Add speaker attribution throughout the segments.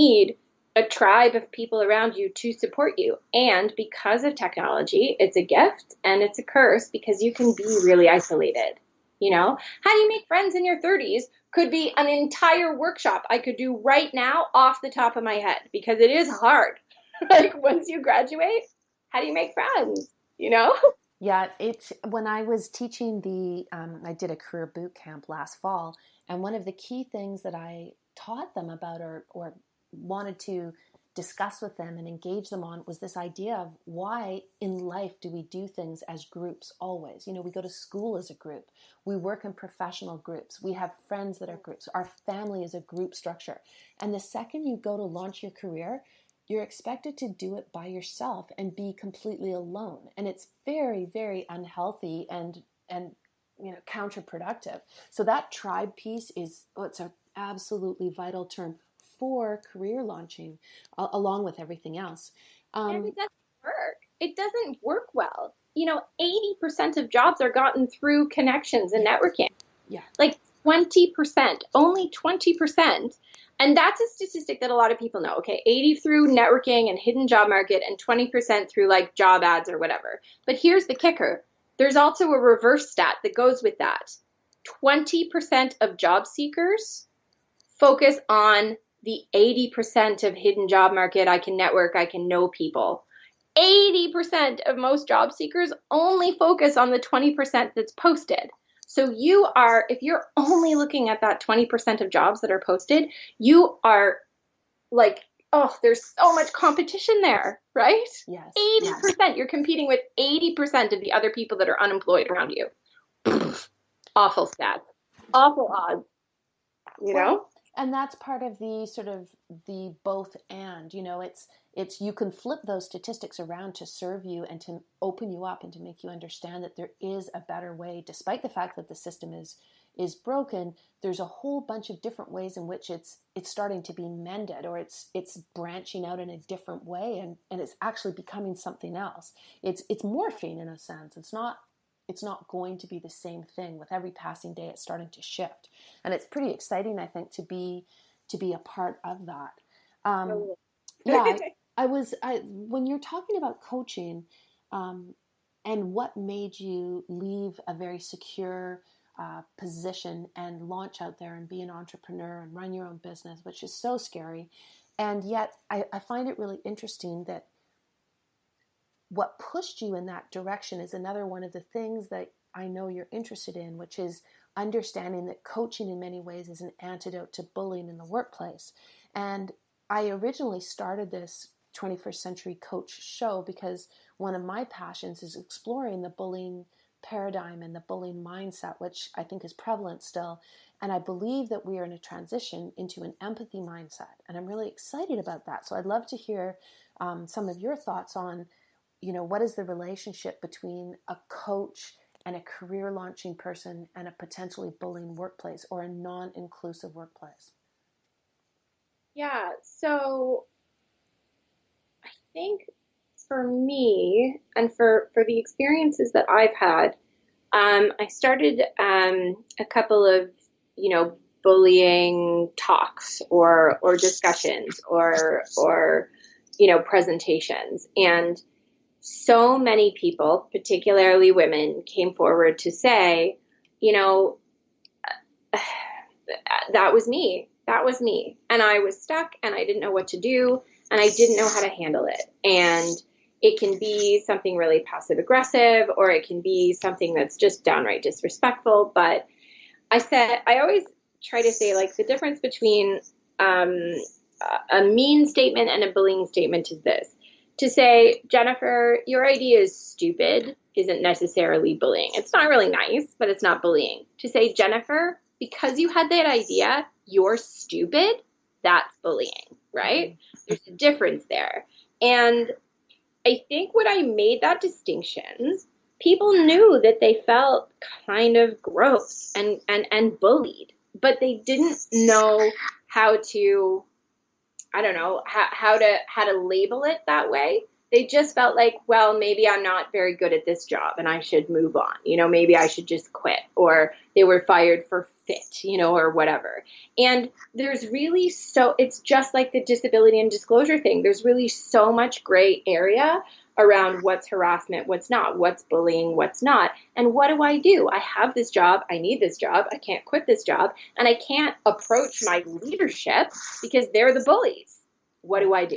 Speaker 1: need a tribe of people around you to support you. And because of technology, it's a gift and it's a curse because you can be really isolated. How do you make friends in your 30s could be an entire workshop I could do right now off the top of my head because it is hard. Like once you graduate, how do you make friends? You know?
Speaker 2: Yeah, it's when I was teaching I did a career boot camp last fall, and one of the key things that I taught them about or wanted to discuss with them and engage them on was this idea of why in life do we do things as groups always? We go to school as a group, we work in professional groups, we have friends that are groups, our family is a group structure. And the second you go to launch your career, you're expected to do it by yourself and be completely alone. And it's very, very unhealthy and counterproductive. So that tribe piece it's an absolutely vital term for career launching, along with everything else.
Speaker 1: And
Speaker 2: Um,
Speaker 1: it doesn't work. It doesn't work well. 80% of jobs are gotten through connections and
Speaker 2: yeah,
Speaker 1: networking.
Speaker 2: yeah,
Speaker 1: Like 20%, only 20%. And that's a statistic that a lot of people know. Okay, 80 through networking and hidden job market and 20% through like job ads or whatever. But here's the kicker. There's also a reverse stat that goes with that. 20% of job seekers focus on the 80% of hidden job market. I can network, I can know people. 80% of most job seekers only focus on the 20% that's posted. So if you're only looking at that 20% of jobs that are posted, you are like, oh, there's so much competition there, right?
Speaker 2: yes, yes.
Speaker 1: 80%, you're competing with 80% of the other people that are unemployed around you. Awful stats, awful odds, you
Speaker 2: Well,
Speaker 1: know?
Speaker 2: and that's part of the sort of the both and, it's you can flip those statistics around to serve you and to open you up and to make you understand that there is a better way, despite the fact that the system is broken. There's a whole bunch of different ways in which it's starting to be mended, or it's branching out in a different way, and it's actually becoming something else. It's morphine in a sense. It's not going to be the same thing. With every passing day, it's starting to shift, and it's pretty exciting, I think, to be a part of that. Um,
Speaker 1: So,
Speaker 2: yeah, I when you're talking about coaching, um, and what made you leave a very secure position and launch out there and be an entrepreneur and run your own business, which is so scary, and yet I find it really interesting that what pushed you in that direction is another one of the things that I know you're interested in, which is understanding that coaching in many ways is an antidote to bullying in the workplace. And I originally started this 21st Century Coach show because one of my passions is exploring the bullying paradigm and the bullying mindset, which I think is prevalent still. And I believe that we are in a transition into an empathy mindset. And I'm really excited about that. So I'd love to hear some of your thoughts on what is the relationship between a coach and a career launching person and a potentially bullying workplace or a non-inclusive workplace?
Speaker 1: yeah, so I think for me and for the experiences that I've had, I started a couple of, bullying talks or discussions or presentations. And so many people, particularly women, came forward to say, you know, that was me. That was me. And I was stuck and I didn't know what to do and I didn't know how to handle it. And it can be something really passive aggressive or it can be something that's just downright disrespectful. But I always try to say, like, the difference between um, a mean statement and a bullying statement is this. To say, Jennifer, your idea is stupid isn't necessarily bullying. It's not really nice, but it's not bullying. To say, Jennifer, because you had that idea, you're stupid, that's bullying, right? There's a difference there. And I think when I made that distinction, people knew that they felt kind of gross and bullied, but they didn't know how to, I don't know, how to label it that way. They just felt like, well, maybe I'm not very good at this job and I should move on. Maybe I should just quit. Or they were fired for fit, or whatever. And there's really it's just like the disability and disclosure thing. There's really so much gray area around what's harassment, what's not, what's bullying, what's not. And what do? I have this job. I need this job. I can't quit this job. And I can't approach my leadership because they're the bullies. What do I do?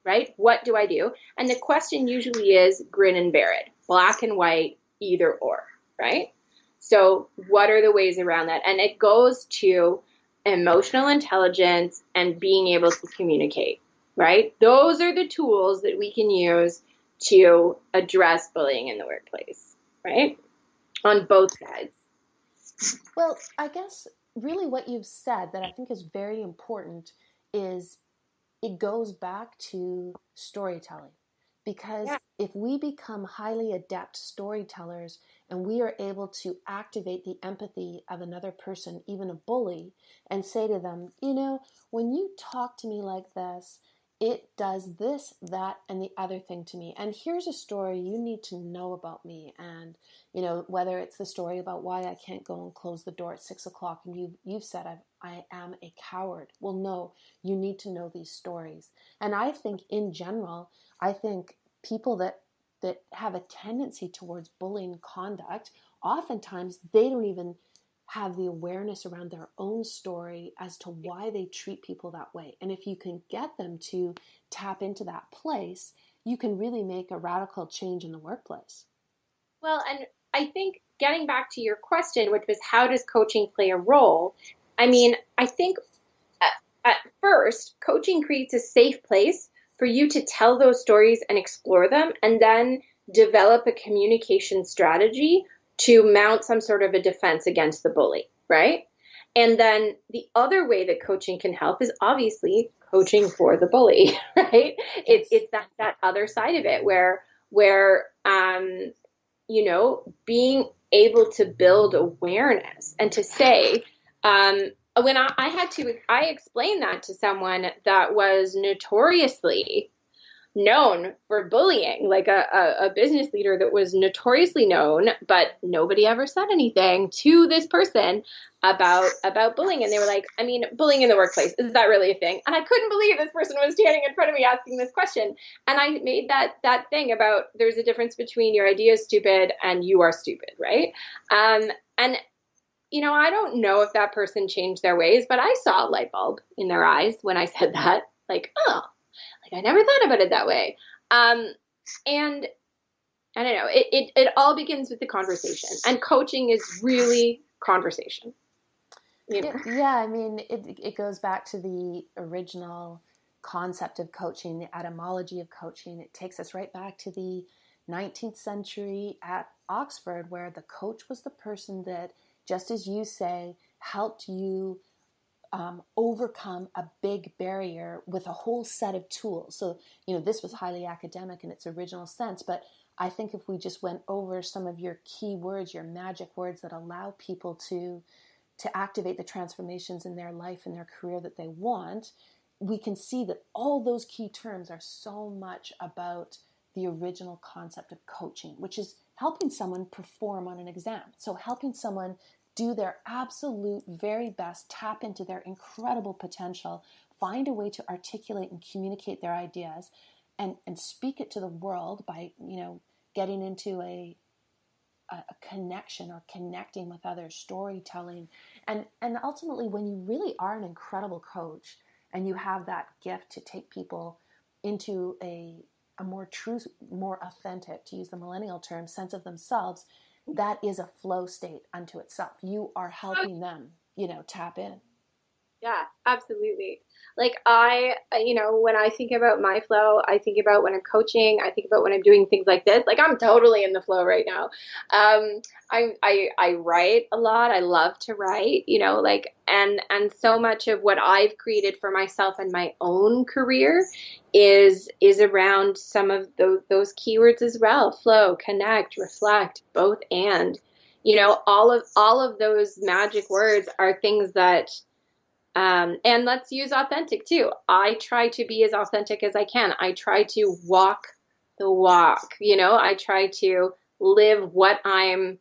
Speaker 1: Right? What do I do? And the question usually is grin and bear it, black and white, either or, right? So what are the ways around that? And it goes to emotional intelligence and being able to communicate, right? Those are the tools that we can use to address bullying in the workplace, right? On both sides.
Speaker 2: Well, I guess really what you've said that I think is very important is it goes back to storytelling. Because
Speaker 1: Yeah.
Speaker 2: if we become highly adept storytellers and we are able to activate the empathy of another person, even a bully, and say to them, when you talk to me like this, it does this, that, and the other thing to me. And here's a story you need to know about me. And, whether it's the story about why I can't go and close the door at 6 o'clock and you've said I am a coward. Well, no, you need to know these stories. And I think in general, people that have a tendency towards bullying conduct, oftentimes they don't even have the awareness around their own story as to why they treat people that way. And if you can get them to tap into that place, you can really make a radical change in the workplace.
Speaker 1: Well, and I think getting back to your question, which was how does coaching play a role? I mean, I think at first, coaching creates a safe place for you to tell those stories and explore them, and then develop a communication strategy to mount some sort of a defense against the bully, right? And then the other way that coaching can help is obviously coaching for the bully, right? It's that other side of it where being able to build awareness and to say, when I explained that to someone that was notoriously known for bullying, like a business leader that was notoriously known, but nobody ever said anything to this person about bullying. And they were like, I mean, bullying in the workplace, is that really a thing? And I couldn't believe this person was standing in front of me asking this question. And I made that thing about there's a difference between your idea is stupid and you are stupid, right? And I don't know if that person changed their ways, but I saw a light bulb in their eyes when I said that. Like, oh, like I never thought about it that way. And I don't know, it all begins with the conversation. And coaching is really conversation.
Speaker 2: Yeah, I mean, it goes back to the original concept of coaching, the etymology of coaching. It takes us right back to the 19th century at Oxford, where the coach was the person that, just as you say, helped you overcome a big barrier with a whole set of tools. So, this was highly academic in its original sense, but I think if we just went over some of your key words, your magic words that allow people to activate the transformations in their life and their career that they want, we can see that all those key terms are so much about the original concept of coaching, which is helping someone perform on an exam. So helping someone do their absolute very best, tap into their incredible potential, find a way to articulate and communicate their ideas, and speak it to the world by, getting into a connection or connecting with others, storytelling. And ultimately, when you really are an incredible coach and you have that gift to take people into a more true, more authentic, to use the millennial term, sense of themselves, that is a flow state unto itself. You are helping them, tap in.
Speaker 1: Yeah, absolutely. Like when I think about my flow, I think about when I'm coaching, I think about when I'm doing things like this. Like I'm totally in the flow right now. I write a lot. I love to write, and so much of what I've created for myself and my own career is around some of those keywords as well. Flow, connect, reflect, both and. All of those magic words are things that and let's use authentic too. I try to be as authentic as I can. I try to walk the walk, I try to live what I'm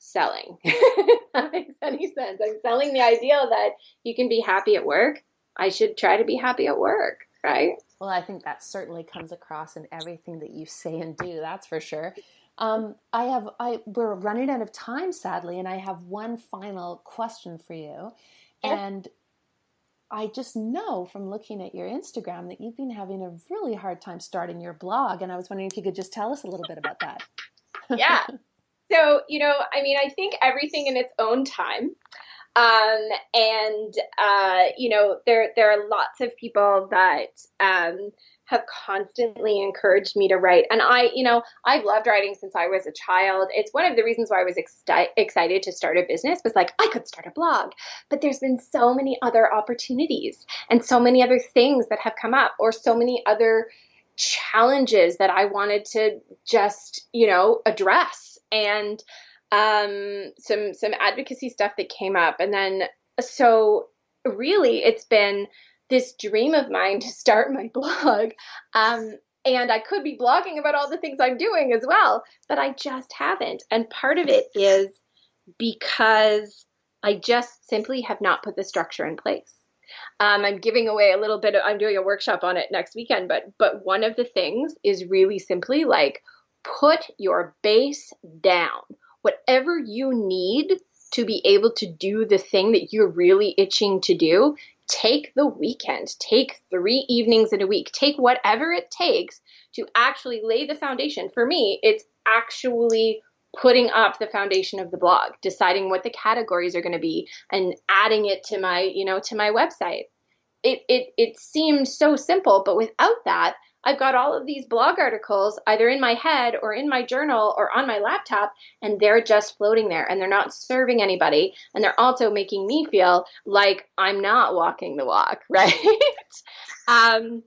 Speaker 1: selling. If that makes any sense. I'm selling the idea that you can be happy at work. I should try to be happy at work, right?
Speaker 2: Well, I think that certainly comes across in everything that you say and do. That's for sure. We're running out of time, sadly, and I have one final question for you.
Speaker 1: Yeah.
Speaker 2: And I just know from looking at your Instagram that you've been having a really hard time starting your blog. And I was wondering if you could just tell us a little bit about that.
Speaker 1: Yeah. So, I mean, I think everything in its own time. There are lots of people that have constantly encouraged me to write. And I've loved writing since I was a child. It's one of the reasons why I was excited to start a business, was like, I could start a blog. But there's been so many other opportunities and so many other things that have come up, or so many other challenges that I wanted to just, address. And some advocacy stuff that came up. And then, so really it's been this dream of mine to start my blog. And I could be blogging about all the things I'm doing as well, but I just haven't. And part of it is because I just simply have not put the structure in place. I'm giving away a little bit I'm doing a workshop on it next weekend, but one of the things is really simply like, put your base down. Whatever you need to be able to do the thing that you're really itching to do, take the weekend, take 3 evenings in a week, take whatever it takes to actually lay the foundation. For me, it's actually putting up the foundation of the blog, deciding what the categories are going to be, and adding it to my, to my website. It seems so simple, but without that, I've got all of these blog articles either in my head or in my journal or on my laptop, and they're just floating there, and they're not serving anybody. And they're also making me feel like I'm not walking the walk, right? And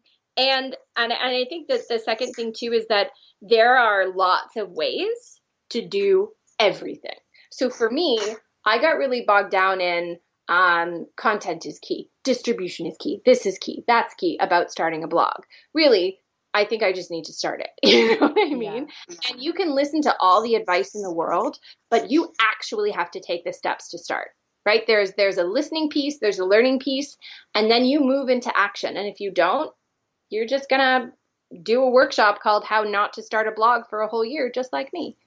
Speaker 1: I think that the second thing too is that there are lots of ways to do everything. So for me, I got really bogged down in content is key, distribution is key, this is key, that's key about starting a blog. Really, I think I just need to start it. You know what I mean? Yeah. And you can listen to all the advice in the world, but you actually have to take the steps to start, right? There's a listening piece, there's a learning piece, and then you move into action. And if you don't, you're just going to do a workshop called How Not to Start a Blog for a whole year, just like me.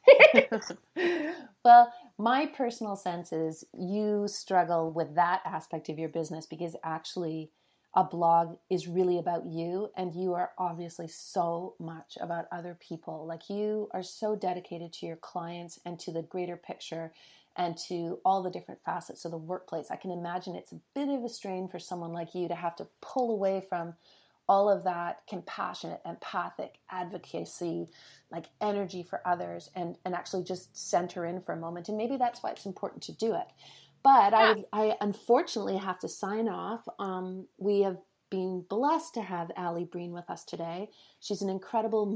Speaker 2: Well, my personal sense is you struggle with that aspect of your business because actually a blog is really about you, and you are obviously so much about other people. Like, you are so dedicated to your clients and to the greater picture and to all the different facets of the workplace. I can imagine it's a bit of a strain for someone like you to have to pull away from all of that compassionate, empathic advocacy, like energy for others, and actually just center in for a moment. And maybe that's why it's important to do it. But yeah. I unfortunately have to sign off. We have been blessed to have Ali Breen with us today. She's an incredible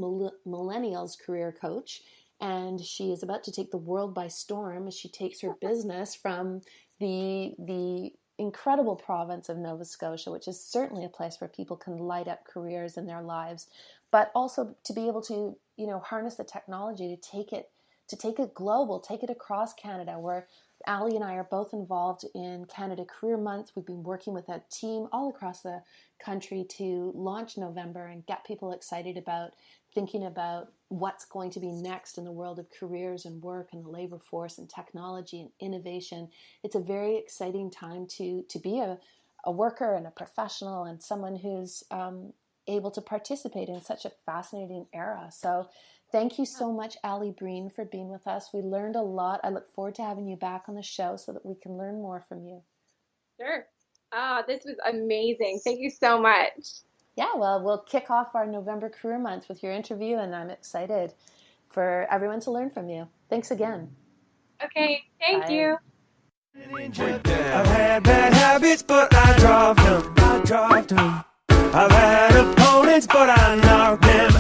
Speaker 2: millennials career coach, and she is about to take the world by storm as she takes her business from the incredible province of Nova Scotia, which is certainly a place where people can light up careers in their lives, but also to be able to, harness the technology to take it global, take it across Canada, where Ali and I are both involved in Canada Career Month. We've been working with a team all across the country to launch November and get people excited about thinking about what's going to be next in the world of careers and work and the labor force and technology and innovation. It's a very exciting time to be a worker and a professional and someone who's able to participate in such a fascinating era. So thank you so much, Ali Breen, for being with us. We learned a lot. I look forward to having you back on the show so that we can learn more from you.
Speaker 1: Sure. This was amazing. Thank you so much.
Speaker 2: Yeah, well, we'll kick off our November Career Month with your interview, and I'm excited for everyone to learn from you. Thanks again.
Speaker 1: Okay, thank you.
Speaker 3: I've had bad habits, but I dropped them. I've had opponents, but I knocked them